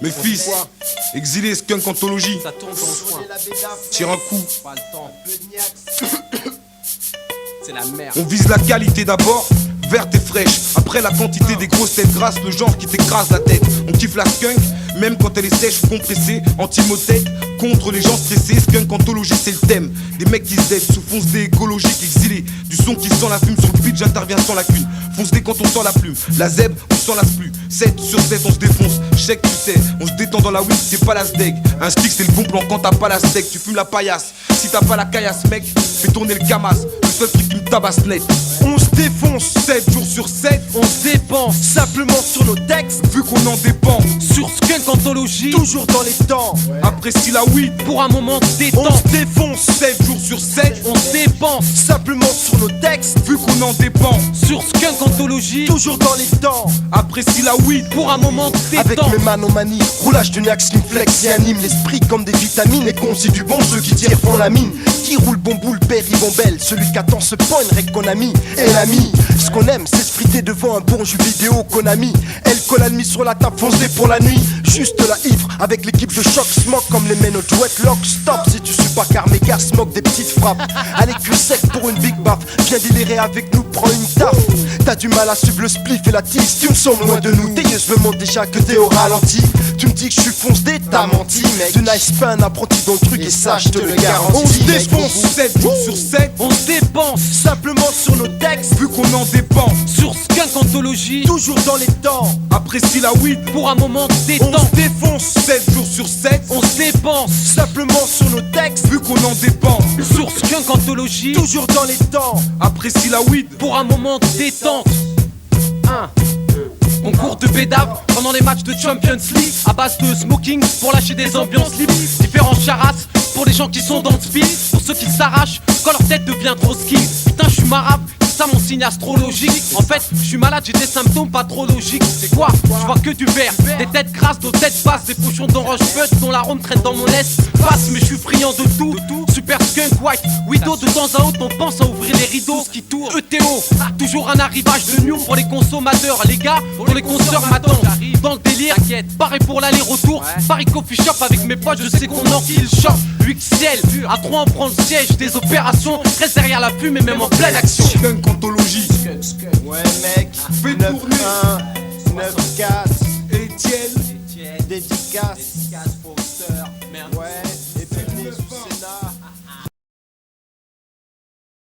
Mes fils, exilés, skunk anthologie. Ça tourne dans le coin. Tire un coup. Pas le temps. C'est la merde. On vise la qualité d'abord, verte et fraîche. Après la quantité des grosses têtes grasses, le genre qui t'écrase la tête. On kiffe la skunk, même quand elle est sèche ou compressée. Anti-motette, contre les gens stressés. Skunk anthologie, c'est le thème. Des mecs qui se dead sous fonce des écologiques exilés. Du son qui sent la fume sur le beat, j'interviens sans la cune. Fonce des quand on sent la plume. La zèbre, on s'en lasse plus. 7 sur 7, on se défonce. Chèque, tu sais, on se détend dans la weed, c'est pas la steak. Un stick, c'est le bon plan quand t'as pas la steak. Tu fumes la paillasse. Si t'as pas la caillasse, mec, fais tourner le camas. Le seul truc qui me tabasse net. On se défonce, 7 jours sur 7, on se dépense simplement sur nos textes. vu qu'on en dépend. Sur Skunk Anthologie, Toujours dans les temps, Apprécie la weed, pour un moment de on détente. se défonce 7 jours sur 7, On se dépense. simplement sur nos textes. vu qu'on en dépend. Sur Skunk Anthologie, Toujours dans les temps, Apprécie la weed, pour un moment de avec détente. mes manomanies, roulage de Niax, flex et anime l'esprit comme des vitamines. Et qu'on sait du bon, ceux qui tirent font la mine. Qui roule bon boule, père Bombelle. Celui qui attend ce point, une règle qu'on a mis. Et l'ami, ce qu'on aime, c'est se friter devant un bon jeu vidéo Konami. Elle colle admis sur la table foncée pour la nuit. Juste la ivre, avec l'équipe de choc, smoke comme les men au duet lock. Stop si tu suis pas car mes gars smoke des petites frappes. Allez, cul sec pour une big baffe. Viens délirer avec nous, prends une taf. T'as du mal à suivre le spliff et la tisse. Tu me sens loin de nous. Tailleuse me montre déjà que t'es au ralenti. Tu me dis que je suis foncé, t'as menti, mec. Du nice pain, apprenti dans le truc et ça, je te le garantis. on se défonce. 7 jours sur 7, On se dépense. Simplement sur nos textes, vu qu'on en dépend. Sur Skunk Anthologie, toujours dans les temps. Apprécie la weed, pour un moment de On détente. se défonce 7 jours sur 7, On se dépense. simplement sur nos textes, vu qu'on en dépend. Sur Skunk Anthologie, toujours dans les temps. Apprécie la weed, pour un moment de détente. Concours de bédave pendant les matchs de Champions League à base de smoking pour lâcher des ambiances libres. Différents charasses pour les gens qui sont dans le speed. Pour ceux qui s'arrachent quand leur tête devient trop ski. Putain, je suis marabe, c'est ça mon signe astrologique. En fait, je suis malade, j'ai des symptômes pas trop logiques. C'est quoi? Je vois que du vert, des têtes grasses, nos têtes basses, des pochons d'orange bud dont l'arôme traîne dans mon espace. Mais je suis friand de tout. Super skunk, white, widow, de temps à autre on pense à ouvrir les rideaux. Qui tourne, ETO, toujours un arrivage de new pour les consommateurs. Les gars, pour les consoeurs m'attendent dans le délire. Pareil pour l'aller-retour, Paris Coffee Shop avec mes potes, je sais qu'on enfile shop. UXL, à 3 on prend le siège des opérations, reste derrière la fumée même en pleine action. skunk